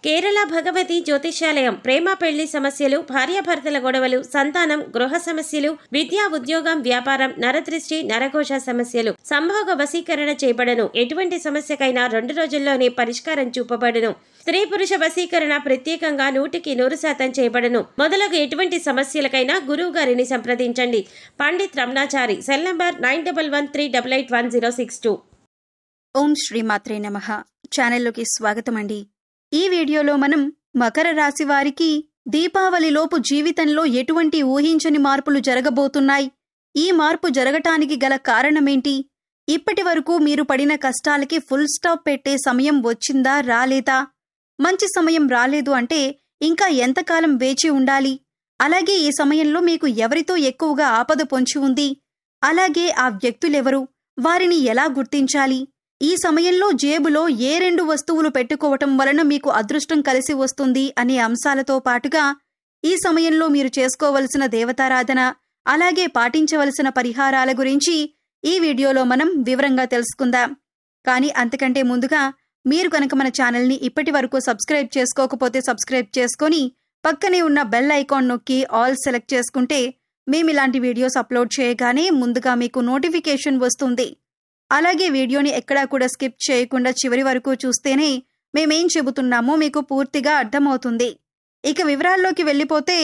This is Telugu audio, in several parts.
కేరళ భగవతి జ్యోతిష్యాలయం ప్రేమ పెళ్లి సమస్యలు, భార్యాభర్తల గొడవలు, సంతానం, గృహ సమస్యలు, విద్యా, ఉద్యోగం, వ్యాపారం, నరదృష్టి, నరఘోష సమస్యలు, సంభోగ వశీకరణ చేయబడను. ఎటువంటి సమస్యకైనా 2 రోజుల్లోనే పరిష్కారం చూపబడును. స్త్రీ పురుష వశీకరణ ప్రత్యేకంగా 100% చేయబడను. మొదలగు ఎటువంటి సమస్యలకైనా గురువు గారిని సంప్రదించండి. పండిత్ రమణాచారి. Cell number 9113881062. ఓం శ్రీమాత్రే నమః. ఛానల్లోకి స్వాగతం అండి. ఈ వీడియోలో మనం మకర రాశి వారికి దీపావళిలోపు జీవితంలో ఎటువంటి ఊహించని మార్పులు జరగబోతున్నాయి, ఈ మార్పు జరగటానికి గల కారణమేంటి, ఇప్పటి వరకు మీరు పడిన కష్టాలకి ఫుల్ స్టాప్ పెట్టే సమయం వచ్చిందా రాలేదా, మంచి సమయం రాలేదు అంటే ఇంకా ఎంతకాలం వేచి ఉండాలి, అలాగే ఈ సమయంలో మీకు ఎవరితో ఎక్కువగా ఆపద పొంచి ఉంది, అలాగే ఆ వ్యక్తులెవరు, వారిని ఎలా గుర్తించాలి, ఈ సమయంలో జేబులో ఏ 2 వస్తువులు పెట్టుకోవటం వలన మీకు అదృష్టం కలిసి వస్తుంది అనే అంశాలతో పాటుగా ఈ సమయంలో మీరు చేసుకోవలసిన దేవతారాధన, అలాగే పాటించవలసిన పరిహారాల గురించి ఈ వీడియోలో మనం వివరంగా తెలుసుకుందాం. కానీ అంతకంటే ముందుగా మీరు కనుక మన ఛానల్ని ఇప్పటి వరకు సబ్స్క్రైబ్ చేసుకోకపోతే సబ్స్క్రైబ్ చేసుకొని పక్కనే ఉన్న బెల్ ఐకాన్ నొక్కి ఆల్ సెలెక్ట్ చేసుకుంటే మేమిలాంటి వీడియోస్ అప్లోడ్ చేయగానే ముందుగా మీకు నోటిఫికేషన్ వస్తుంది. అలాగే వీడియోని ఎక్కడా కూడా స్కిప్ చేయకుండా చివరి వరకు చూస్తేనే మేమేం చెబుతున్నామో మీకు పూర్తిగా అర్థమవుతుంది. ఇక వివరాల్లోకి వెళ్ళిపోతే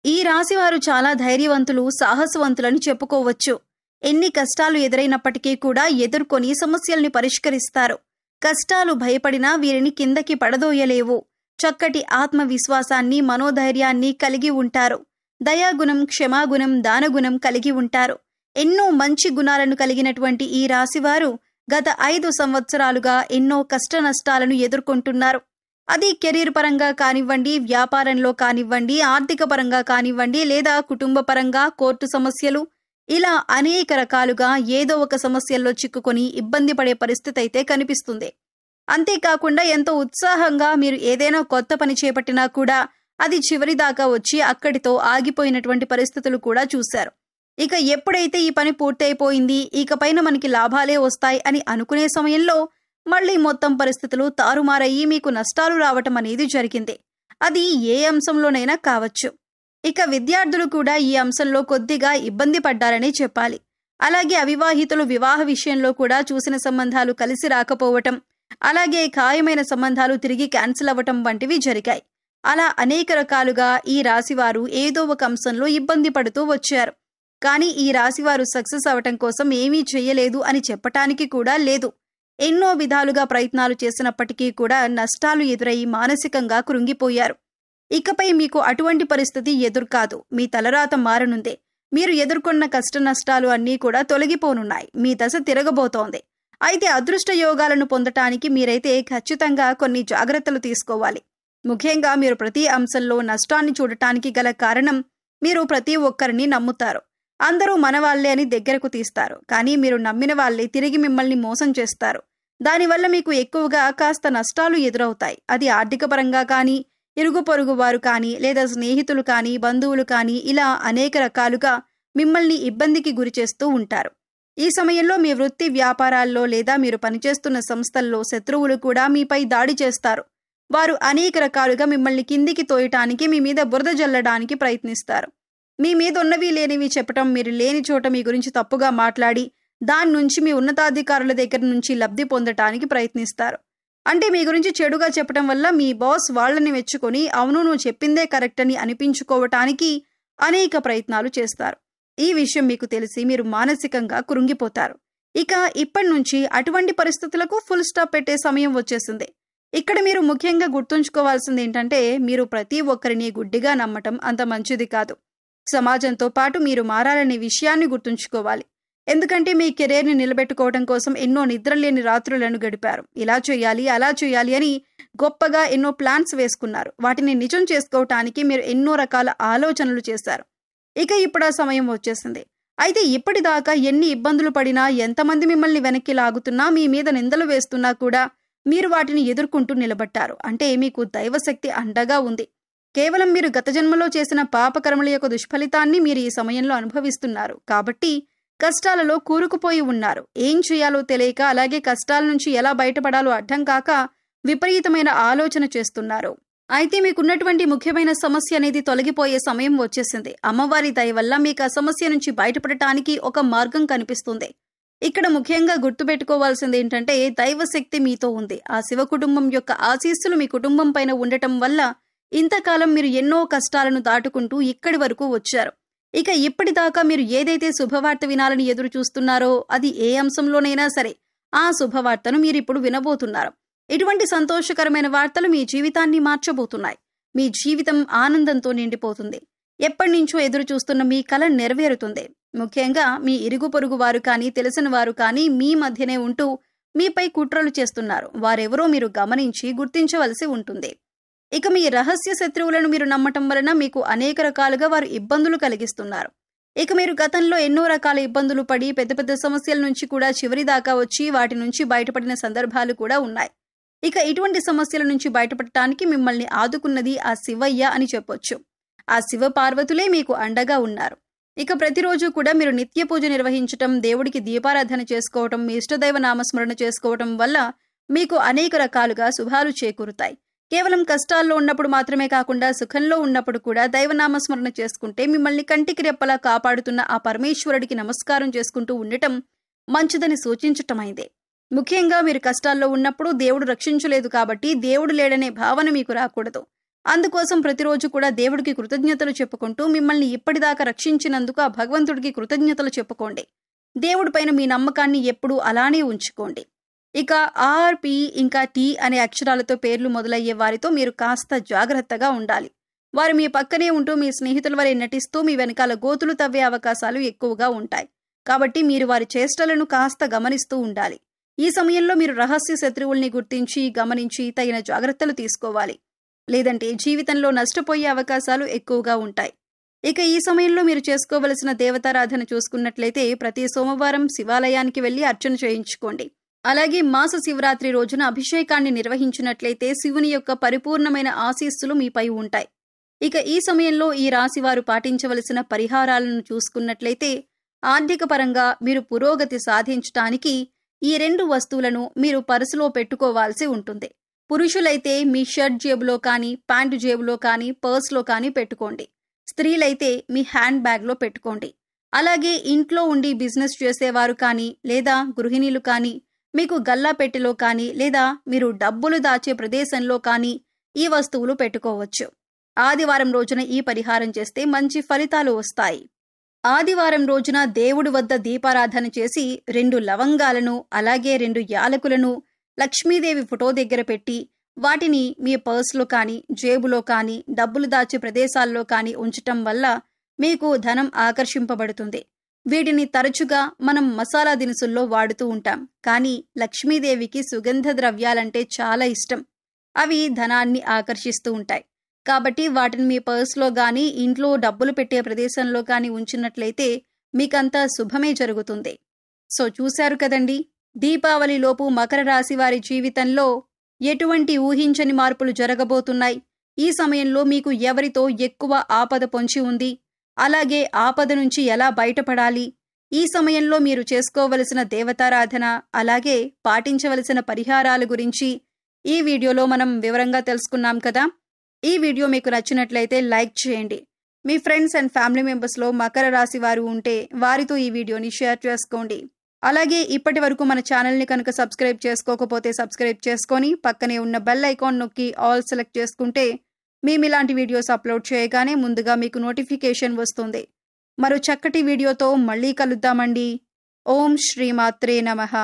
ఈ రాశివారు చాలా ధైర్యవంతులు, సాహసవంతులని చెప్పుకోవచ్చు. ఎన్ని కష్టాలు ఎదురైనప్పటికీ కూడా ఎదుర్కొని సమస్యల్ని పరిష్కరిస్తారు. కష్టాలు భయపడినా వీరిని కిందకి పడదోయలేవు. చక్కటి ఆత్మవిశ్వాసాన్ని, మనోధైర్యాన్ని కలిగి ఉంటారు. దయాగుణం, క్షమాగుణం, దానగుణం కలిగి ఉంటారు. ఎన్నో మంచి గుణాలను కలిగినటువంటి ఈ రాశివారు గత 5 సంవత్సరాలుగా ఎన్నో కష్ట నష్టాలను ఎదుర్కొంటున్నారు. అది కెరీర్ పరంగా కానివ్వండి, వ్యాపారంలో కానివ్వండి, ఆర్థిక పరంగా కానివ్వండి, లేదా కుటుంబ పరంగా, కోర్టు సమస్యలు, ఇలా అనేక రకాలుగా ఏదో ఒక సమస్యల్లో చిక్కుకొని ఇబ్బంది పడే పరిస్థితి అయితే కనిపిస్తుంది. అంతేకాకుండా ఎంతో ఉత్సాహంగా మీరు ఏదైనా కొత్త పని చేపట్టినా కూడా అది చివరిదాకా వచ్చి అక్కడితో ఆగిపోయినటువంటి పరిస్థితులు కూడా చూశారు. ఇక ఎప్పుడైతే ఈ పని పూర్తయిపోయింది, ఇకపైన మనకి లాభాలే వస్తాయి అని అనుకునే సమయంలో మళ్లీ మొత్తం పరిస్థితులు తారుమారయ్యి మీకు నష్టాలు రావటం అనేది జరిగింది. అది ఏ అంశంలోనైనా కావచ్చు. ఇక విద్యార్థులు కూడా ఈ అంశంలో కొద్దిగా ఇబ్బంది పడ్డారనే చెప్పాలి. అలాగే అవివాహితులు వివాహ విషయంలో కూడా చూసిన సంబంధాలు కలిసి రాకపోవటం, అలాగే ఖాయమైన సంబంధాలు తిరిగి క్యాన్సిల్ అవ్వటం వంటివి జరిగాయి. అలా అనేక రకాలుగా ఈ రాశివారు ఏదో ఒక అంశంలో ఇబ్బంది పడుతూ వచ్చారు. కానీ ఈ రాశివారు సక్సెస్ అవటం కోసం ఏమీ చెయ్యలేదు అని చెప్పటానికి కూడా లేదు. ఎన్నో విధాలుగా ప్రయత్నాలు చేసినప్పటికీ కూడా నష్టాలు ఎదురై మానసికంగా కృంగిపోయారు. ఇకపై మీకు అటువంటి పరిస్థితి ఎదురుకాదు. మీ తలరాత మారనుందే. మీరు ఎదుర్కొన్న కష్ట నష్టాలు అన్నీ కూడా తొలగిపోనున్నాయి. మీ దశ తిరగబోతోంది. అయితే అదృష్ట యోగాలను పొందటానికి మీరైతే ఖచ్చితంగా కొన్ని జాగ్రత్తలు తీసుకోవాలి. ముఖ్యంగా మీరు ప్రతి అంశంలో నష్టాన్ని చూడటానికి గల కారణం మీరు ప్రతి ఒక్కరిని నమ్ముతారు. అందరూ మనవాళ్లే అని దగ్గరకు తీస్తారు. కానీ మీరు నమ్మిన వాళ్లే తిరిగి మిమ్మల్ని మోసం చేస్తారు. దానివల్ల మీకు ఎక్కువగా కాస్త నష్టాలు ఎదురవుతాయి. అది ఆర్థిక పరంగా కానీ, ఇరుగు పొరుగు వారు కానీ, లేదా స్నేహితులు కానీ, బంధువులు కానీ, ఇలా అనేక రకాలుగా మిమ్మల్ని ఇబ్బందికి గురి చేస్తూ ఉంటారు. ఈ సమయంలో మీ వృత్తి వ్యాపారాల్లో లేదా మీరు పనిచేస్తున్న సంస్థల్లో శత్రువులు కూడా మీపై దాడి చేస్తారు. వారు అనేక రకాలుగా మిమ్మల్ని కిందికి తోయటానికి, మీ మీద బురద జల్లడానికి ప్రయత్నిస్తారు. మీ మీద ఉన్నవి లేనివి చెప్పటం, మీరు లేని చోట మీ గురించి తప్పుగా మాట్లాడి దాని నుంచి మీ ఉన్నతాధికారుల దగ్గర నుంచి లబ్ధి పొందటానికి ప్రయత్నిస్తారు. అంటే మీ గురించి చెడుగా చెప్పటం వల్ల మీ బాస్ వాళ్ళని మెచ్చుకొని అవును నువ్వు చెప్పిందే కరెక్ట్ అని అనిపించుకోవటానికి అనేక ప్రయత్నాలు చేస్తారు. ఈ విషయం మీకు తెలిసి మీరు మానసికంగా కృంగిపోతారు. ఇక ఇప్పటి నుంచి అటువంటి పరిస్థితులకు ఫుల్ స్టాప్ పెట్టే సమయం వచ్చేసింది. ఇక్కడ మీరు ముఖ్యంగా గుర్తుంచుకోవాల్సింది ఏంటంటే మీరు ప్రతి ఒక్కరిని గుడ్డిగా నమ్మటం అంత మంచిది కాదు. సమాజంతో పాటు మీరు మారాలనే విషయాన్ని గుర్తుంచుకోవాలి. ఎందుకంటే మీ కెరీర్ని నిలబెట్టుకోవడం కోసం ఎన్నో నిద్రలేని రాత్రులను గడిపారు. ఇలా చేయాలి, అలా చేయాలి అని గొప్పగా ఎన్నో ప్లాన్స్ వేసుకున్నారు. వాటిని నిజం చేసుకోవటానికి మీరు ఎన్నో రకాల ఆలోచనలు చేశారు. ఇక ఇప్పుడు ఆ సమయం వచ్చేసింది. అయితే ఇప్పటిదాకా ఎన్ని ఇబ్బందులు పడినా, ఎంతమంది మిమ్మల్ని వెనక్కి లాగుతున్నా, మీ మీద నిందలు వేస్తున్నా కూడా మీరు వాటిని ఎదుర్కొంటూ నిలబడ్డారు. అంటే మీకు దైవశక్తి అండగా ఉంది. కేవలం మీరు గత జన్మలో చేసిన పాపకర్మల యొక్క దుష్ఫలితాన్ని మీరు ఈ సమయంలో అనుభవిస్తున్నారు. కాబట్టి కష్టాలలో కూరుకుపోయి ఉన్నారు. ఏం చేయాలో తెలియక, అలాగే కష్టాల నుంచి ఎలా బయటపడాలో అర్థం కాక విపరీతమైన ఆలోచన చేస్తున్నారు. అయితే మీకున్నటువంటి ముఖ్యమైన సమస్య అనేది తొలగిపోయే సమయం వచ్చేసింది. అమ్మవారి దయ వల్ల మీకు ఆ సమస్య నుంచి బయటపడటానికి ఒక మార్గం కనిపిస్తుంది. ఇక్కడ ముఖ్యంగా గుర్తుపెట్టుకోవాల్సింది ఏంటంటే దైవశక్తి మీతో ఉంది. ఆ శివ కుటుంబం యొక్క ఆశీస్సులు మీ కుటుంబం పైన ఉండటం వల్ల ఇంతకాలం మీరు ఎన్నో కష్టాలను దాటుకుంటూ ఇక్కడి వరకు వచ్చారు. ఇక ఇప్పటిదాకా మీరు ఏదైతే శుభవార్త వినాలని ఎదురు చూస్తున్నారో అది ఏ అంశంలోనైనా సరే ఆ శుభవార్తను మీరిప్పుడు వినబోతున్నారు. ఇటువంటి సంతోషకరమైన వార్తలు మీ జీవితాన్ని మార్చబోతున్నాయి. మీ జీవితం ఆనందంతో నిండిపోతుంది. ఎప్పటినుంచో ఎదురు చూస్తున్న మీ కల నెరవేరుతుంది. ముఖ్యంగా మీ ఇరుగు పొరుగు వారు కానీ తెలిసిన వారు కానీ మీ మధ్యనే ఉంటూ మీపై కుట్రలు చేస్తున్నారు. వారెవరో మీరు గమనించి గుర్తించవలసి ఉంటుంది. ఇక మీ రహస్య శత్రువులను మీరు నమ్మటం వలన మీకు అనేక రకాలుగా వారు ఇబ్బందులు కలిగిస్తున్నారు. ఇక మీరు గతంలో ఎన్నో రకాల ఇబ్బందులు పడి పెద్ద పెద్ద సమస్యల నుంచి కూడా చివరి దాకా వచ్చి వాటి నుంచి బయటపడిన సందర్భాలు కూడా ఉన్నాయి. ఇక ఇటువంటి సమస్యల నుంచి బయటపడటానికి మిమ్మల్ని ఆదుకున్నది ఆ శివయ్య అని చెప్పొచ్చు. ఆ శివ పార్వతులే మీకు అండగా ఉన్నారు. ఇక ప్రతిరోజు కూడా మీరు నిత్య పూజ నిర్వహించటం, దేవుడికి దీపారాధన చేసుకోవటం, మీ ఇష్టదైవ నామస్మరణ చేసుకోవటం వల్ల మీకు అనేక రకాలుగా శుభాలు చేకూరుతాయి. కేవలం కష్టాల్లో ఉన్నప్పుడు మాత్రమే కాకుండా సుఖంలో ఉన్నప్పుడు కూడా దైవనామస్మరణ చేసుకుంటే మిమ్మల్ని కంటికి రెప్పలా కాపాడుతున్న ఆ పరమేశ్వరుడికి నమస్కారం చేసుకుంటూ ఉండటం మంచిదని సూచించటమైందే. ముఖ్యంగా మీరు కష్టాల్లో ఉన్నప్పుడు దేవుడు రక్షించలేదు కాబట్టి దేవుడు లేడనే భావన మీకు రాకూడదు. అందుకోసం ప్రతిరోజు కూడా దేవుడికి కృతజ్ఞతలు చెప్పుకుంటూ మిమ్మల్ని ఇప్పటిదాకా రక్షించినందుకు ఆ భగవంతుడికి కృతజ్ఞతలు చెప్పుకోండి. దేవుడిపైన మీ నమ్మకాన్ని ఎప్పుడూ అలానే ఉంచుకోండి. ఇక ఆర్, పి ఇంకా టి అనే అక్షరాలతో పేర్లు మొదలయ్యే వారితో మీరు కాస్త జాగ్రత్తగా ఉండాలి. వారు మీ పక్కనే ఉంటూ మీ స్నేహితుల వలె నటిస్తూ మీ వెనకాల గోతులు తవ్వే అవకాశాలు ఎక్కువగా ఉంటాయి. కాబట్టి మీరు వారి చేష్టలను కాస్త గమనిస్తూ ఉండాలి. ఈ సమయంలో మీరు రహస్య శత్రువుల్ని గుర్తించి గమనించి తగిన జాగ్రత్తలు తీసుకోవాలి. లేదంటే జీవితంలో నష్టపోయే అవకాశాలు ఎక్కువగా ఉంటాయి. ఇక ఈ సమయంలో మీరు చేసుకోవలసిన దేవతారాధన చూసుకున్నట్లయితే ప్రతి సోమవారం శివాలయానికి వెళ్లి అర్చన చేయించుకోండి. అలాగే మాస శివరాత్రి రోజున అభిషేకాన్ని నిర్వహించినట్లయితే శివుని యొక్క పరిపూర్ణమైన ఆశీస్సులు మీపై ఉంటాయి. ఇక ఈ సమయంలో ఈ రాశివారు పాటించవలసిన పరిహారాలను చూసుకున్నట్లయితే ఆర్థిక పరంగా మీరు పురోగతి సాధించటానికి ఈ 2 వస్తువులను మీరు పర్సులో పెట్టుకోవాల్సి ఉంటుంది. పురుషులైతే మీ షర్ట్ జేబులో కానీ, ప్యాంటు జేబులో కానీ, పర్స్లో కానీ పెట్టుకోండి. స్త్రీలైతే మీ హ్యాండ్ బ్యాగ్లో పెట్టుకోండి. అలాగే ఇంట్లో ఉండి బిజినెస్ చేసేవారు కానీ లేదా గృహిణీలు కానీ మీకు గల్లా పెట్టెలో కానీ లేదా మీరు డబ్బులు దాచే ప్రదేశంలో కానీ ఈ వస్తువులు పెట్టుకోవచ్చు. ఆదివారం రోజున ఈ పరిహారం చేస్తే మంచి ఫలితాలు వస్తాయి. ఆదివారం రోజున దేవుడి వద్ద దీపారాధన చేసి 2 లవంగాలను అలాగే 2 యాలకులను లక్ష్మీదేవి ఫోటో దగ్గర పెట్టి వాటిని మీ పర్సులో కానీ, జేబులో కానీ, డబ్బులు దాచే ప్రదేశాల్లో కానీ ఉంచటం వల్ల మీకు ధనం ఆకర్షింపబడుతుంది. వీటిని తరచుగా మనం మసాలా దినుసుల్లో వాడుతూ ఉంటాం. కానీ లక్ష్మీదేవికి సుగంధ ద్రవ్యాలంటే చాలా ఇష్టం. అవి ధనాన్ని ఆకర్షిస్తూ ఉంటాయి. కాబట్టి వాటిని మీ పర్సులో గానీ, ఇంట్లో డబ్బులు పెట్టే ప్రదేశంలో కానీ ఉంచినట్లయితే మీకంతా శుభమే జరుగుతుంది. సో చూశారు కదండి, దీపావళిలోపు మకర రాశి వారి జీవితంలో ఎటువంటి ఊహించని మార్పులు జరగబోతున్నాయి. ఈ సమయంలో మీకు ఎవరితో ఎక్కువ ఆపద పొంచి ఉంది, అలాగే ఆపద నుంచి ఎలా బయటపడాలి, ఈ సమయంలో మీరు చేసుకోవలసిన దేవతారాధన అలాగే పాటించవలసిన పరిహారాల గురించి ఈ వీడియోలో మనం వివరంగా తెలుసుకున్నాం కదా. ఈ వీడియో మీకు నచ్చినట్లయితే లైక్ చేయండి. మీ ఫ్రెండ్స్ అండ్ ఫ్యామిలీ మెంబర్స్లో మకర రాశి వారు ఉంటే వారితో ఈ వీడియోని షేర్ చేసుకోండి. అలాగే ఇప్పటి వరకు మన ఛానల్ని కనుక సబ్స్క్రైబ్ చేసుకోకపోతే సబ్స్క్రైబ్ చేసుకొని పక్కనే ఉన్న బెల్ ఐకాన్ నొక్కి ఆల్ సెలెక్ట్ చేసుకుంటే మేము ఇలాంటి వీడియోస్ అప్లోడ్ చేయగానే ముందుగా మీకు నోటిఫికేషన్ వస్తుంది. మరో చక్కటి వీడియోతో మళ్ళీ కలుద్దామండి. ఓం శ్రీమాత్రే నమః.